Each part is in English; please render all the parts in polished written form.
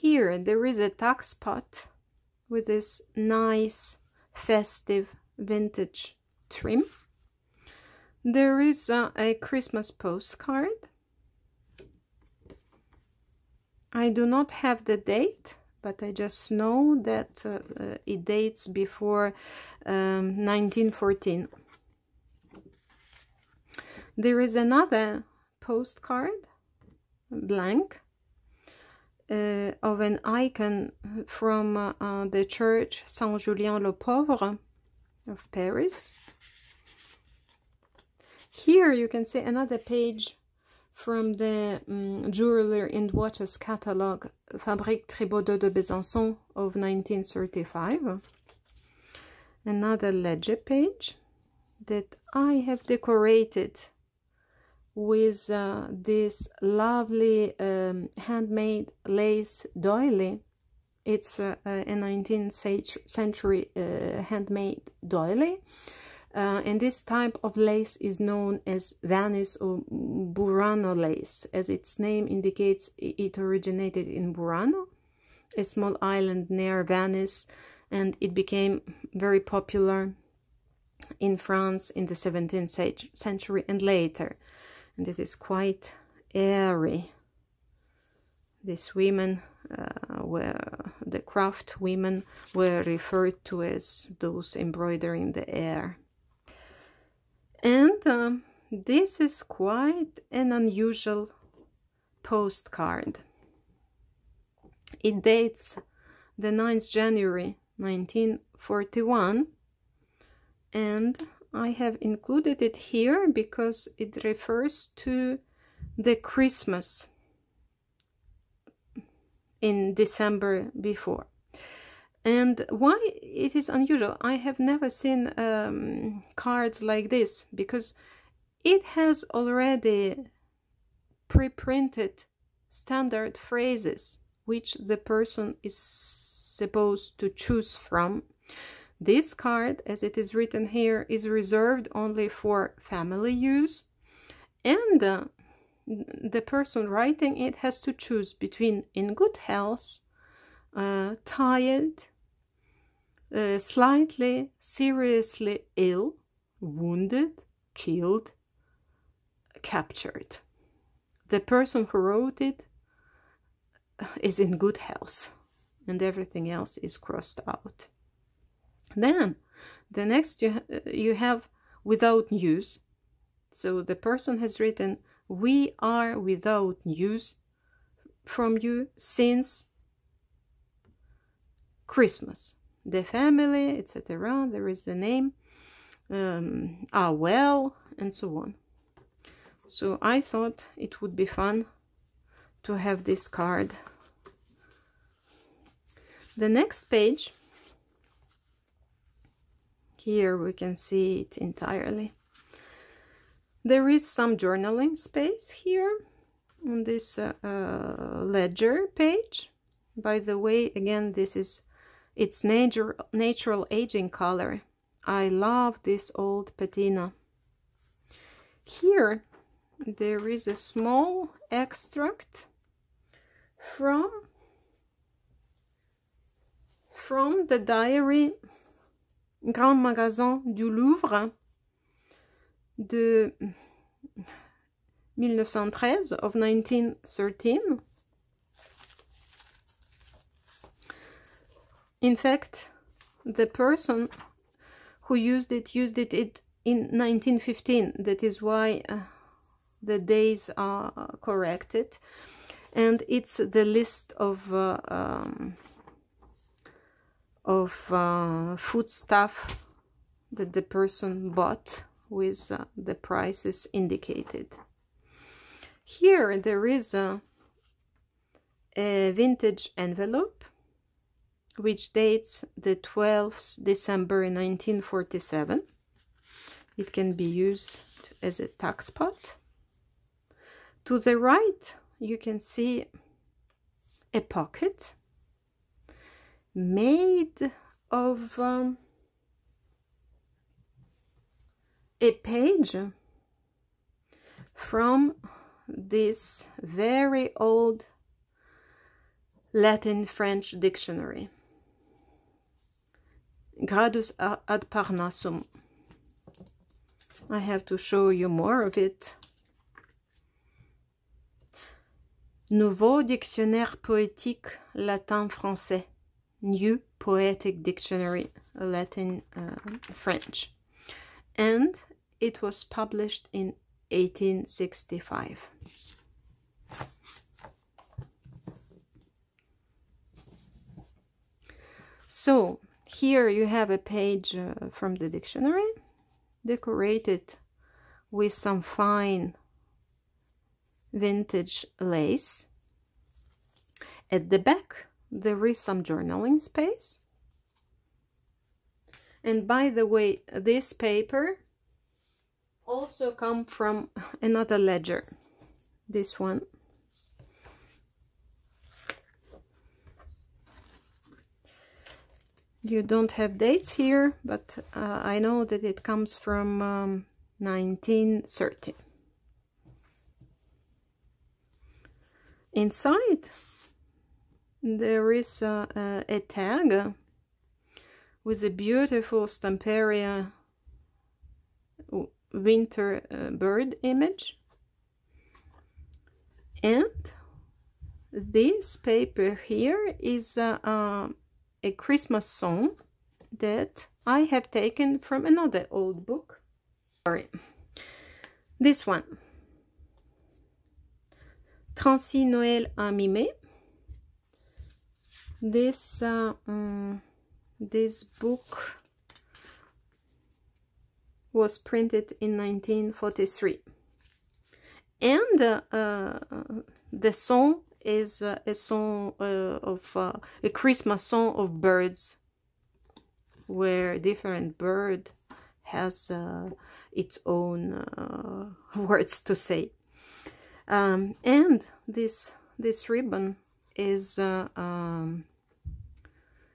Here there is a tuck spot with this nice festive vintage trim. There is a Christmas postcard. I do not have the date, but I just know that it dates before 1914. There is another postcard, blank, of an icon from the church Saint-Julien-le-Pauvre of Paris. Here you can see another page from the jewelry and watches catalog Fabrique Tribaudot de Besançon of 1935. Another ledger page that I have decorated with this lovely handmade lace doily. It's a 19th century handmade doily. And this type of lace is known as Venice or Burano lace. As its name indicates, it originated in Burano, a small island near Venice, and it became very popular in France in the 17th century and later. And it is quite airy. These women the craft women were referred to as those embroidering the air. And this is quite an unusual postcard. It dates the 9th January 1941, and I have included it here because it refers to the Christmas in December before. And why it is unusual? I have never seen cards like this, because it has already pre-printed standard phrases which the person is supposed to choose from. This card, as it is written here, is reserved only for family use, and the person writing it has to choose between in good health, tired, slightly seriously ill, wounded, killed, captured. The person who wrote it is in good health, and everything else is crossed out. Then the next you have without news. So the person has written, "We are without news from you since Christmas. The family, etc." There is the name, are well, and so on. So I thought it would be fun to have this card. The next page, here we can see it entirely. There is some journaling space here on this ledger page. By the way, again, this is its natural aging color. I love this old patina. Here there is a small extract from the diary Grand Magasin du Louvre de 1913 of 1913. In fact, the person who used it in 1915. That is why the days are corrected, and it's the list of foodstuff that the person bought with the prices indicated. Here there is a vintage envelope which dates the 12th December 1947. It can be used as a tuck spot. To the right you can see a pocket made of a page from this very old Latin-French dictionary. Gradus ad Parnassum. I have to show you more of it. Nouveau dictionnaire poétique latin-français. New poetic dictionary, Latin-French. And it was published in 1865. So here you have a page from the dictionary, decorated with some fine vintage lace. At the back there is some journaling space. And by the way, this paper also comes from another ledger, this one. You don't have dates here, but I know that it comes from 1930. Inside there is a tag with a beautiful Stamperia winter bird image. And this paper here is a Christmas song that I have taken from another old book. Sorry. This one. Transi Noël à mi-mai. This book was printed in 1943. And the song is a song of a Christmas song of birds, where different bird has its own words to say. And this ribbon is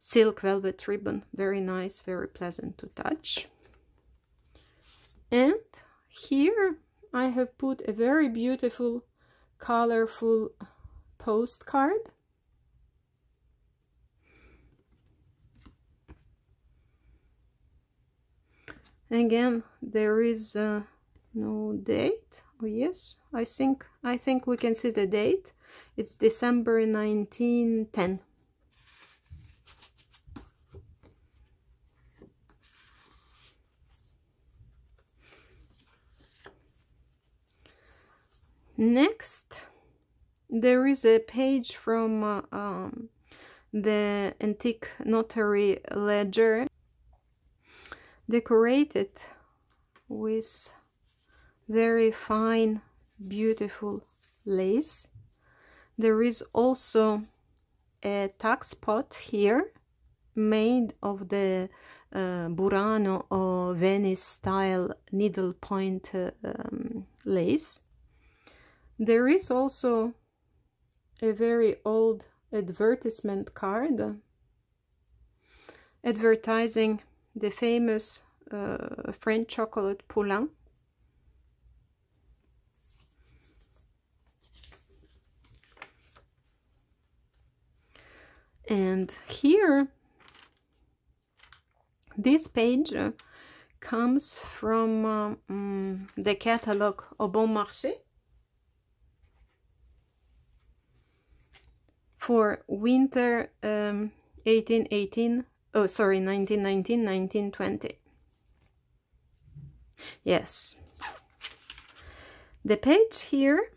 silk velvet ribbon, very nice, very pleasant to touch. And here I have put a very beautiful, colorful postcard. Again, there is no date. Oh yes, I think we can see the date. It's December 1910. Next, there is a page from the antique notary ledger, decorated with very fine, beautiful lace. There is also a tax pot here, made of the Burano or Venice style needlepoint lace. There is also a very old advertisement card advertising the famous French chocolate Poulain. And here, this page comes from the catalog Au Bon Marché for winter 1919-1920. Yes. The page here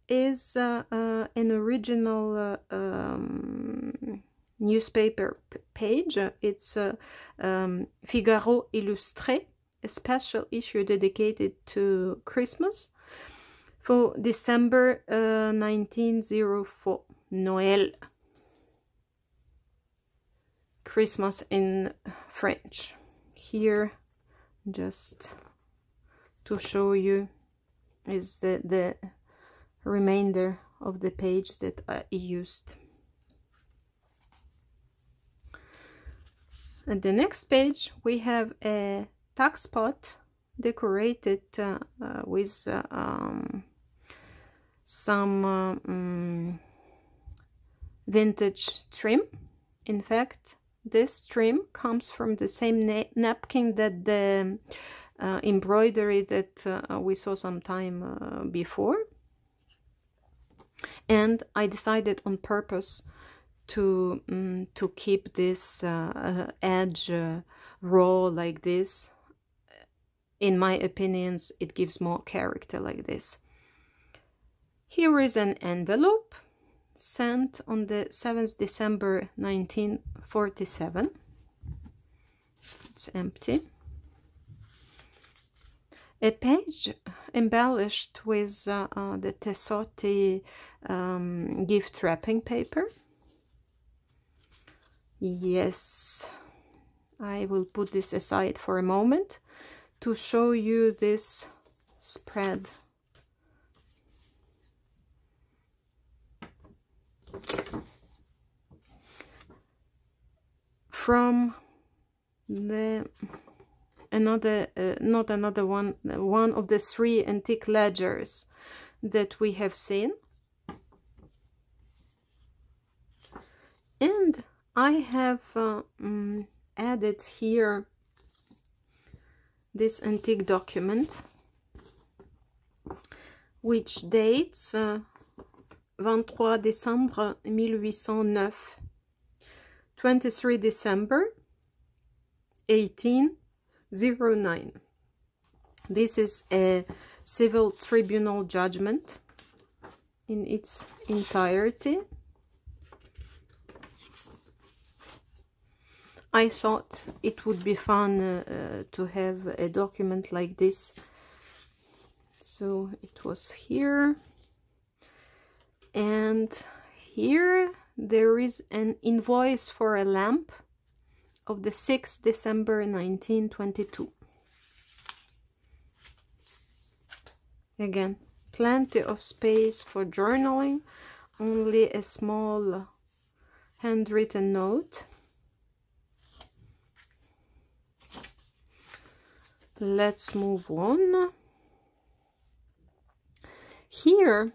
is an original newspaper page. It's Figaro Illustré, a special issue dedicated to Christmas for December 1904. Noël. Christmas in French. Here, just to show you, is the remainder of the page that I used. And the next page, we have a tax pot decorated with some vintage trim. In fact, this trim comes from the same napkin that the embroidery that we saw some time before. And I decided on purpose to keep this edge raw like this. In my opinions, it gives more character like this. Here is an envelope sent on the 7th December 1947. It's empty. A page embellished with the Tessotti gift wrapping paper. Yes, I will put this aside for a moment to show you this spread. From the one of the 3 antique ledgers that we have seen. And I have added here this antique document, which dates 23 décembre 1809, 23 December 1809. This is a civil tribunal judgment in its entirety. I thought it would be fun to have a document like this. So it was here. And here there is an invoice for a lamp of the 6th December 1922. Again, plenty of space for journaling, only a small handwritten note. Let's move on. Here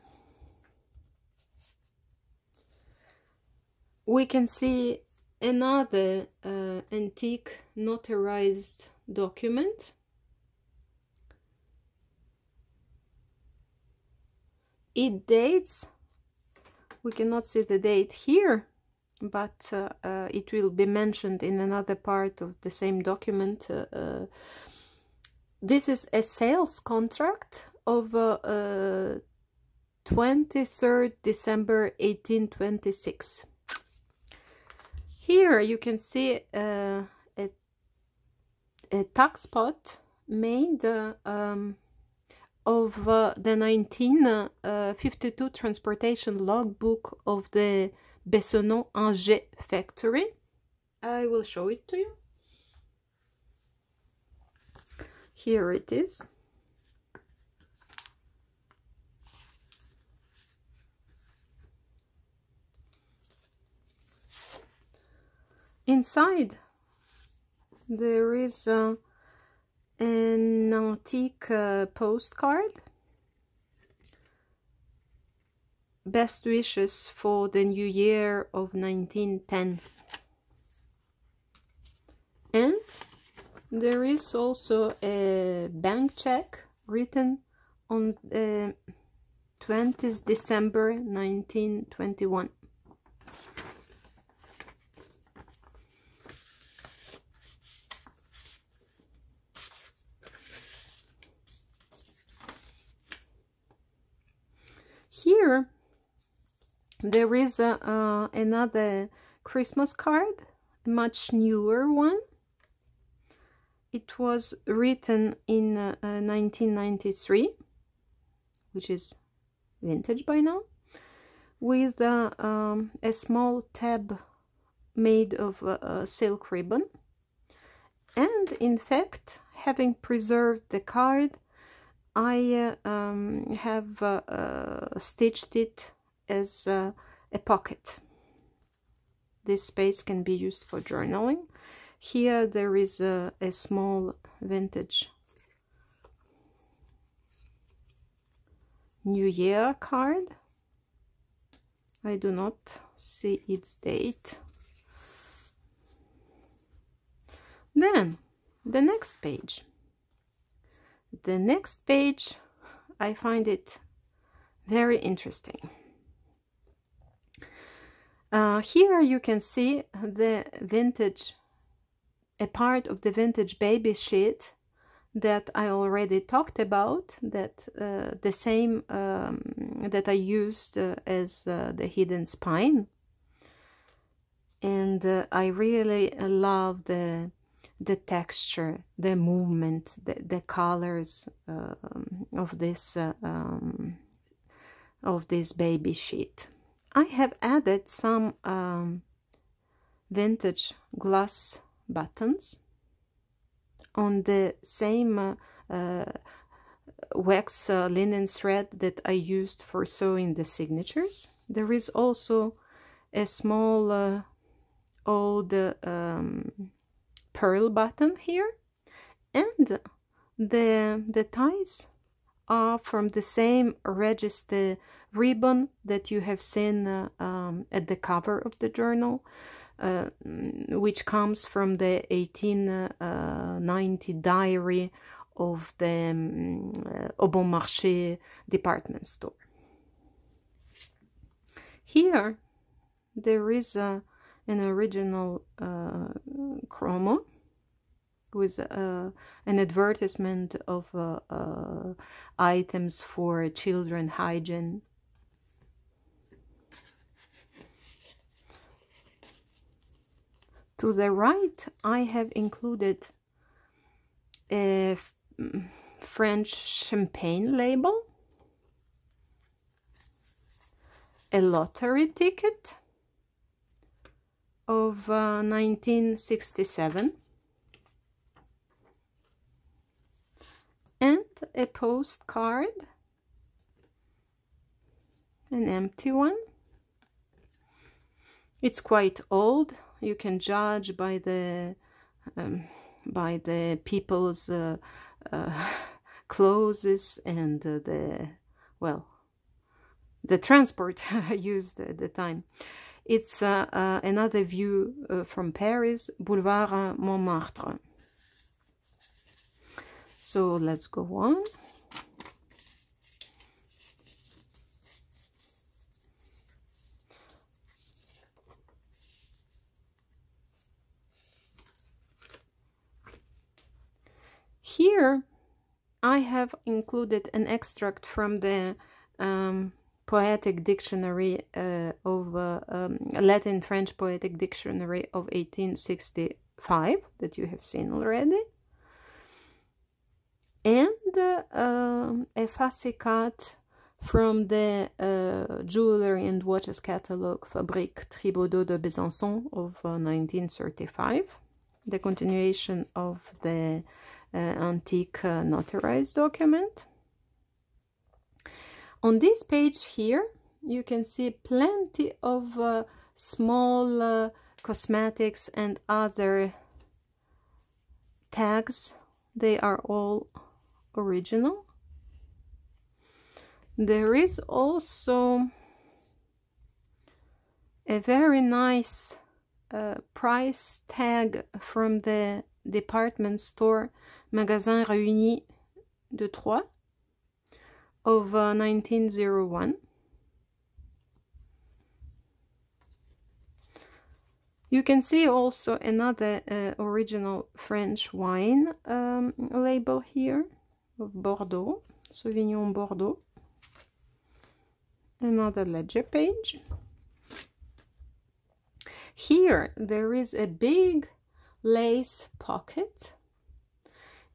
we can see another antique notarized document. It dates, we cannot see the date here, but it will be mentioned in another part of the same document. This is a sales contract of 23rd December 1826. Here you can see a tax pot made of the 1952 transportation logbook of the Bessenon-Angers factory. I will show it to you. Here it is. Inside there is an antique postcard. Best wishes for the new year of 1910. And there is also a bank check written on 20th December 1921. Here there is another Christmas card, a much newer one. It was written in 1993, which is vintage by now, with a small tab made of silk ribbon. And in fact, having preserved the card, I have stitched it as a pocket. This space can be used for journaling. Here there is a small vintage New Year card. I do not see its date. Then the next page. The next page, I find it very interesting. Here you can see the vintage, a part of the vintage baby sheet that I already talked about, that the same that I used as the hidden spine. And I really love the texture, the movement, the colors of this baby sheet. I have added some vintage glass buttons on the same wax linen thread that I used for sewing the signatures. There is also a small old pearl button here, and the ties are from the same register ribbon that you have seen at the cover of the journal, which comes from the 1890 diary of the Au Bon Marché department store. Here there is an original chromo with an advertisement of items for children hygiene. To the right, I have included a French champagne label, a lottery ticket of 1967, and a postcard, an empty one. It's quite old. You can judge by the people's clothes and the transport used at the time. It's another view from Paris, Boulevard Montmartre. So let's go on. Here I have included an extract from the Poetic Dictionary of Latin French Poetic Dictionary of 1865 that you have seen already, and a fascicut from the Jewelry and Watches Catalogue Fabrique Tribaudot de Besançon of 1935, the continuation of the antique notarized document. On this page here, you can see plenty of small cosmetics and other tags. They are all original. There is also a very nice price tag from the department store Magasin Réunis de Troyes of 1901. You can see also another original French wine label here of Bordeaux, Sauvignon Bordeaux. Another ledger page. Here there is a big lace pocket.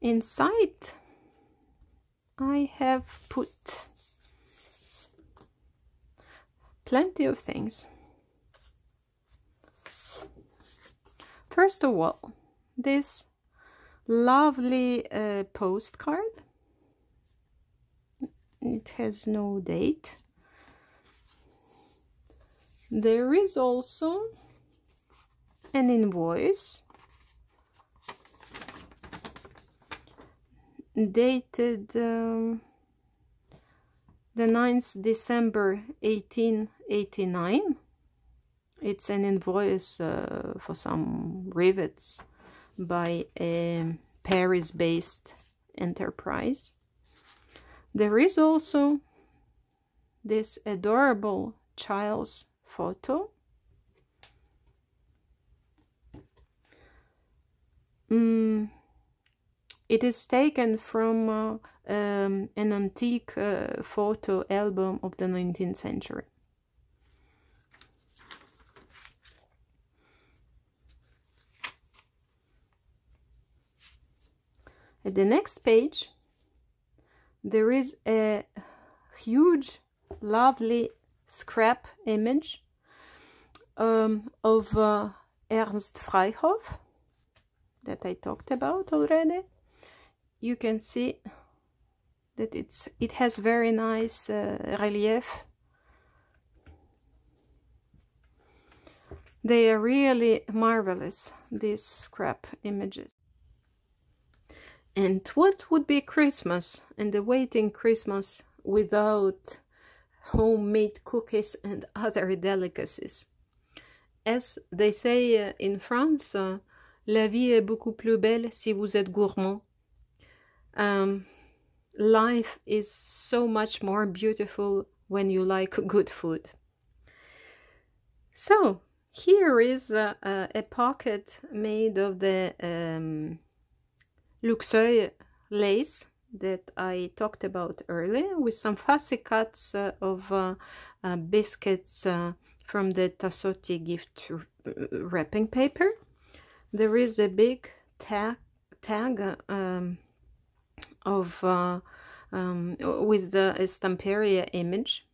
Inside I have put plenty of things. First of all, this lovely postcard. It has no date. There is also an invoice dated the 9th December 1889 It's an invoice for some rivets by a Paris-based enterprise. There is also this adorable child's photo. It is taken from an antique photo album of the 19th century. At the next page, there is a huge, lovely scrap image of Ernst Freihof that I talked about already. You can see that it has very nice relief. They are really marvelous, these scrap images. And what would be Christmas and awaiting Christmas without homemade cookies and other delicacies? As they say in France, la vie est beaucoup plus belle si vous êtes gourmand. Life is so much more beautiful when you like good food. So, here is a pocket made of the Luxeuil lace that I talked about earlier, with some fussy cuts of biscuits from the Tassotti gift wrapping paper. There is a big tag with the Stamperia image.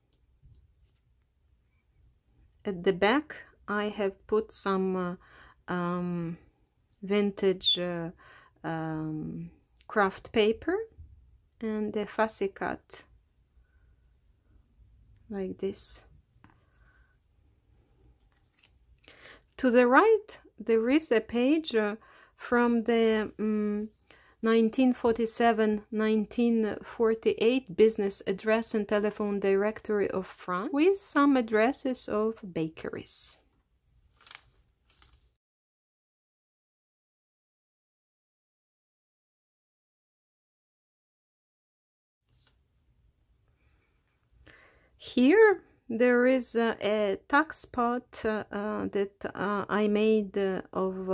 At the back, I have put some vintage craft paper and a fussy cut like this. To the right, there is a page from the 1947-1948 business address and telephone directory of France, with some addresses of bakeries. Here there is a tuck spot that I made of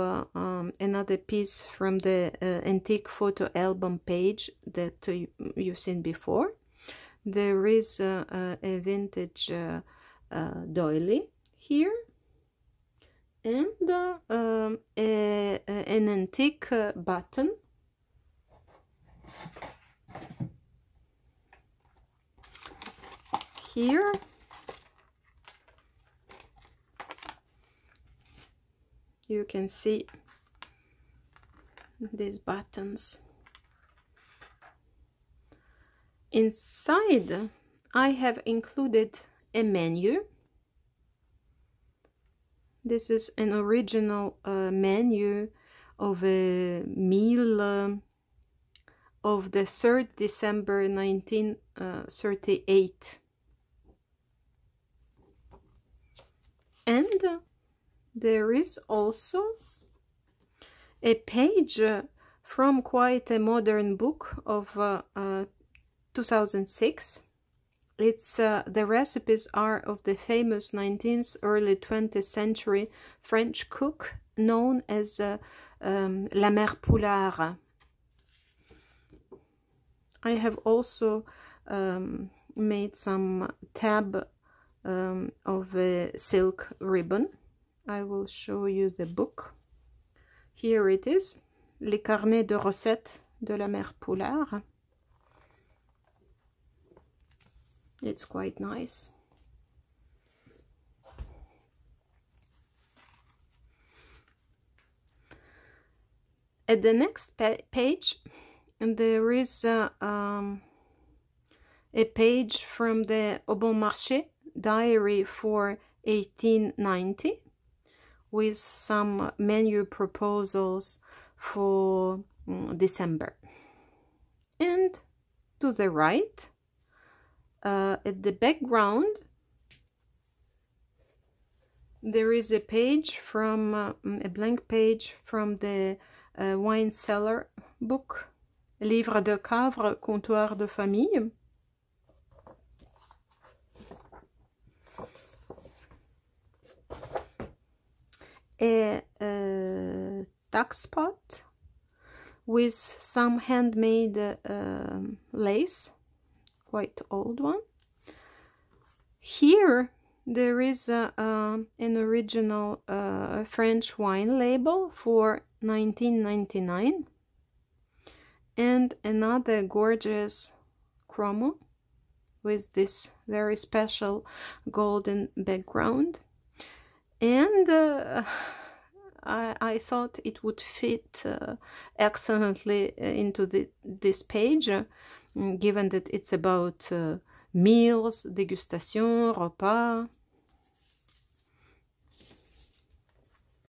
another piece from the antique photo album page that you've seen before. There is a vintage doily here, and an antique button. Here you can see these buttons. Inside I have included a menu. This is an original menu of a meal of the 3rd December 1938. And there is also a page from quite a modern book of 2006. It's the recipes are of the famous 19th, early 20th century French cook known as La Mère Poulard. I have also made some tab of a silk ribbon. I will show you the book. Here it is, Les carnets de recettes de la Mère Poulard. It's quite nice. At the next page, there is a page from the Au Bon Marché diary for 1890 with some menu proposals for December. And to the right, at the background, there is a page from a blank page from the wine cellar book, Livre de Cavre, Comptoir de Famille. A tax pot with some handmade lace, quite old one. Here there is an original French wine label for 1999 and another gorgeous chromo with this very special golden background. And I thought it would fit excellently into this page, given that it's about meals, dégustation, repas,